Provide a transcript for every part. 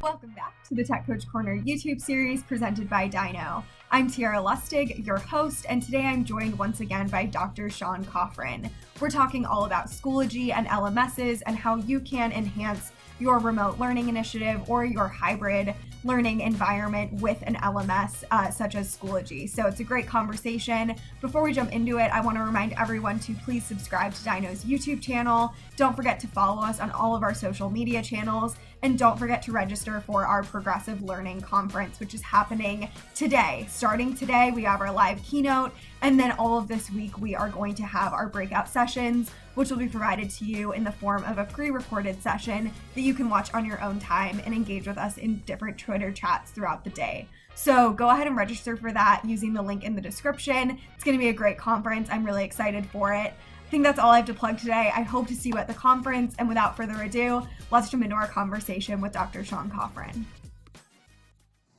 Welcome back to the Tech Coach Corner YouTube series presented by Dyknow. I'm Tiara Lustig, your host, and today I'm joined once again by Dr. Sean Coffron. We're talking all about Schoology and LMSs and how you can enhance your remote learning initiative or your hybrid learning environment with an LMS such as Schoology. So it's a great conversation. Before we jump into it, I want to remind everyone to please subscribe to Dyknow's YouTube channel. Don't forget to follow us on all of our social media channels. And don't forget to register for our Progressive Learning Conference, which is happening today. Starting today, we have our live keynote, and then all of this week, we are going to have our breakout sessions, which will be provided to you in the form of a pre-recorded session that you can watch on your own time and engage with us in different Twitter chats throughout the day. So go ahead and register for that using the link in the description. It's going to be a great conference. I'm really excited for it. I think that's all I have to plug today. I hope to see you at the conference, and without further ado, let's jump into our conversation with Dr. Sean Coffron.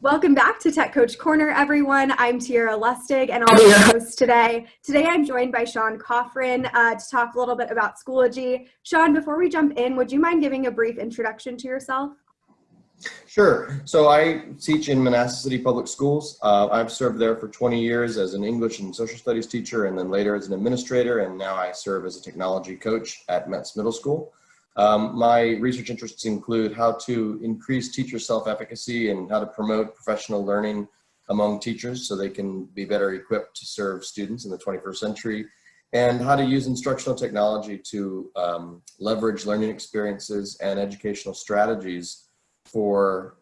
Welcome back to Tech Coach Corner, everyone. I'm Tiara Lustig, and I'll be your host today. Today, I'm joined by Sean Coffron to talk a little bit about Schoology. Sean, before we jump in, would you mind giving a brief introduction to yourself? Sure. So I teach in Manassas City Public Schools. I've served there for 20 years as an English and social studies teacher, and then later as an administrator, and now I serve as a technology coach at Metz Middle School. My research interests include how to increase teacher self-efficacy and how to promote professional learning among teachers so they can be better equipped to serve students in the 21st century, and how to use instructional technology to leverage learning experiences and educational strategies for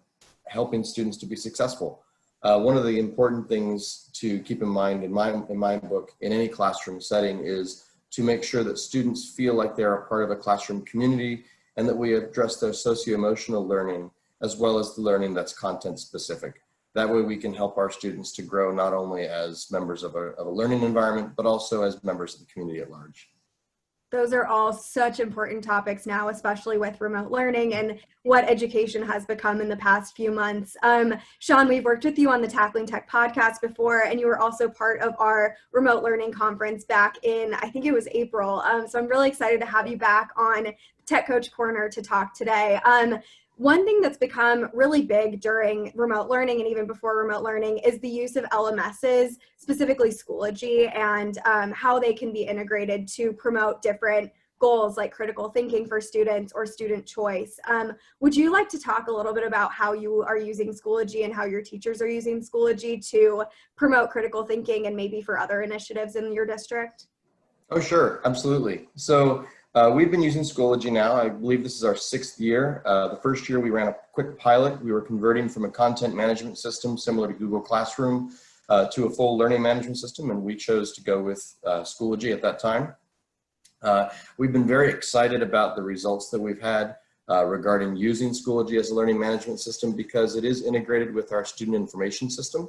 helping students to be successful. One of the important things to keep in mind in my book, in any classroom setting, is to make sure that students feel like they're a part of a classroom community and that we address their socio-emotional learning as well as the learning that's content specific. That way we can help our students to grow not only as members of a learning environment, but also as members of the community at large. Those are all such important topics now, especially with remote learning and what education has become in the past few months. Sean, we've worked with you on the Tackling Tech podcast before, and you were also part of our remote learning conference back in, I think it was April. So I'm really excited to have you back on Tech Coach Corner to talk today. One thing that's become really big during remote learning and even before remote learning is the use of LMSs, specifically Schoology, and how they can be integrated to promote different goals like critical thinking for students or student choice. Would you like to talk a little bit about how you are using Schoology and how your teachers are using Schoology to promote critical thinking and maybe for other initiatives in your district? Oh, sure. Absolutely. So we've been using Schoology now. I believe this is our 6th year. The first year we ran a quick pilot. We were converting from a content management system similar to Google Classroom to a full learning management system, and we chose to go with Schoology at that time. We've been very excited about the results that we've had regarding using Schoology as a learning management system because it is integrated with our student information system.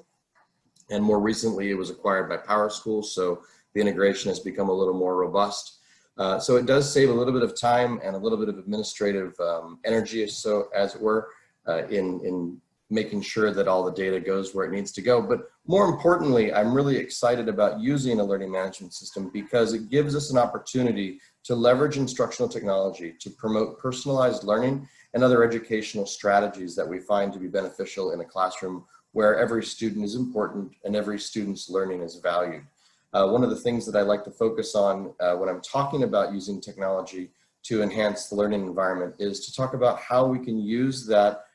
And more recently, it was acquired by PowerSchool, so the integration has become a little more robust. So it does save a little bit of time and a little bit of administrative energy, so as it were, in making sure that all the data goes where it needs to go. But more importantly, I'm really excited about using a learning management system because it gives us an opportunity to leverage instructional technology to promote personalized learning and other educational strategies that we find to be beneficial in a classroom where every student is important and every student's learning is valued. One of the things that I like to focus on when I'm talking about using technology to enhance the learning environment is to talk about how we can use that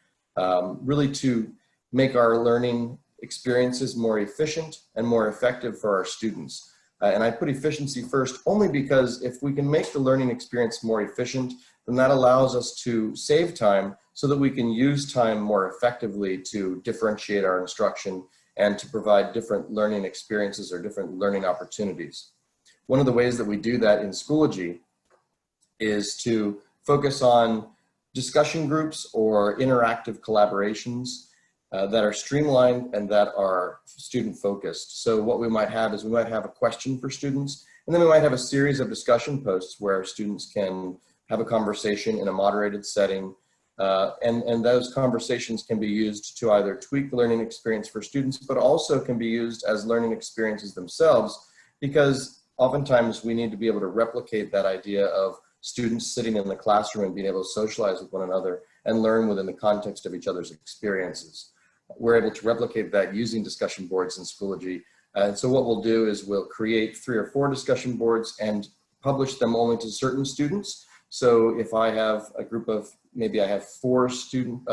really to make our learning experiences more efficient and more effective for our students. And I put efficiency first only because if we can make the learning experience more efficient, then that allows us to save time so that we can use time more effectively to differentiate our instruction and to provide different learning experiences or different learning opportunities. One of the ways that we do that in Schoology is to focus on discussion groups or interactive collaborations that are streamlined and that are student focused. So what we might have is we might have a question for students, and then we might have a series of discussion posts where students can have a conversation in a moderated setting. And those conversations can be used to either tweak the learning experience for students, but also can be used as learning experiences themselves, because oftentimes we need to be able to replicate that idea of students sitting in the classroom and being able to socialize with one another. and learn within the context of each other's experiences. We're able to replicate that using discussion boards in Schoology. And so what we'll do is we'll create 3 or 4 discussion boards and publish them only to certain students. So if I have a group of, maybe I have 4 student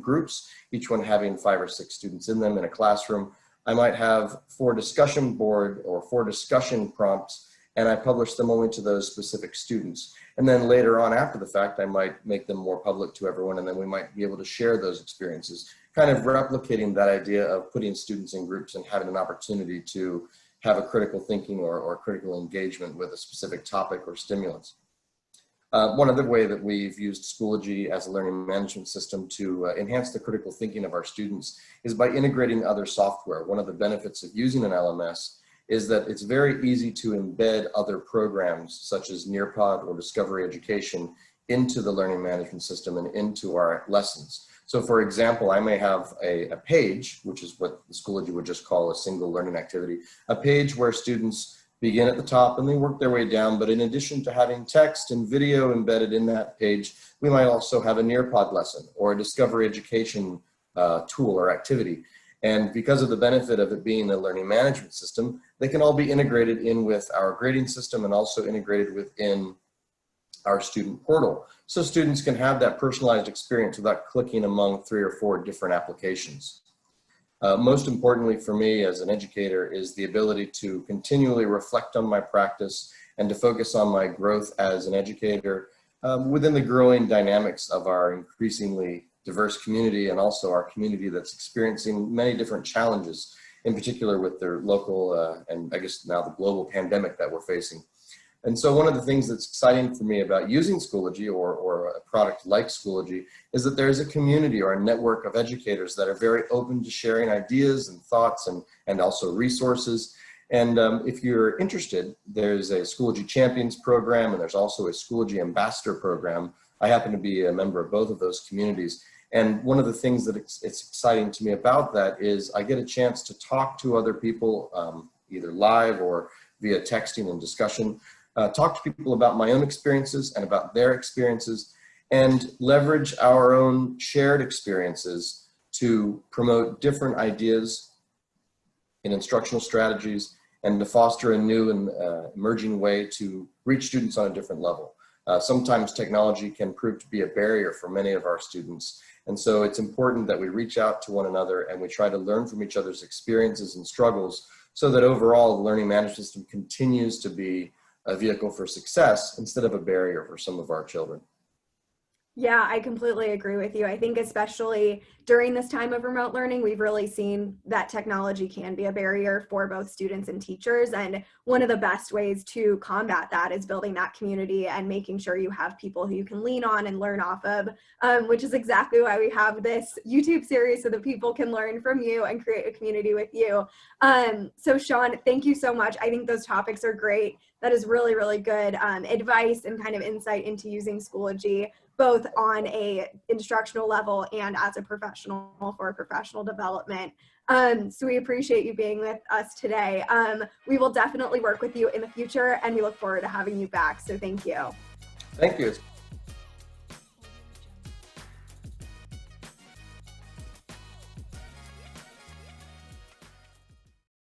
groups, each one having 5 or 6 students in them in a classroom, I might have 4 discussion board or 4 discussion prompts, and I publish them only to those specific students. And then later on after the fact, I might make them more public to everyone, and then we might be able to share those experiences, kind of replicating that idea of putting students in groups and having an opportunity to have a critical thinking or critical engagement with a specific topic or stimulus. One other way that we've used Schoology as a learning management system to enhance the critical thinking of our students is by integrating other software. One of the benefits of using an LMS is that it's very easy to embed other programs such as Nearpod or Discovery Education into the learning management system and into our lessons. So for example, I may have a page, which is what Schoology would just call a single learning activity, a page where students begin at the top and they work their way down. But in addition to having text and video embedded in that page, we might also have a Nearpod lesson or a Discovery Education tool or activity. And because of the benefit of it being a learning management system, they can all be integrated in with our grading system and also integrated within our student portal. So students can have that personalized experience without clicking among 3 or 4 different applications. Most importantly for me as an educator is the ability to continually reflect on my practice and to focus on my growth as an educator within the growing dynamics of our increasingly diverse community and also our community that's experiencing many different challenges, in particular with their local and I guess now the global pandemic that we're facing. And so one of the things that's exciting for me about using Schoology or a product like Schoology is that there's a community or a network of educators that are very open to sharing ideas and thoughts and also resources. And if you're interested, there's a Schoology Champions program and there's also a Schoology Ambassador program. I happen to be a member of both of those communities. And one of the things that it's exciting to me about that is I get a chance to talk to other people either live or via texting and discussion. Talk to people about my own experiences and about their experiences and leverage our own shared experiences to promote different ideas in instructional strategies and to foster a new and emerging way to reach students on a different level. Sometimes technology can prove to be a barrier for many of our students. And so it's important that we reach out to one another and we try to learn from each other's experiences and struggles so that overall the learning management system continues to be a vehicle for success instead of a barrier for some of our children. Yeah, I completely agree with you. I think especially during this time of remote learning, we've really seen that technology can be a barrier for both students and teachers. And one of the best ways to combat that is building that community and making sure you have people who you can lean on and learn off of, which is exactly why we have this YouTube series so that people can learn from you and create a community with you. So Sean, thank you so much. I think those topics are great. That is really, really good advice and kind of insight into using Schoology, both on a instructional level and as a professional for professional development. So we appreciate you being with us today. We will definitely work with you in the future and we look forward to having you back. So thank you. Thank you.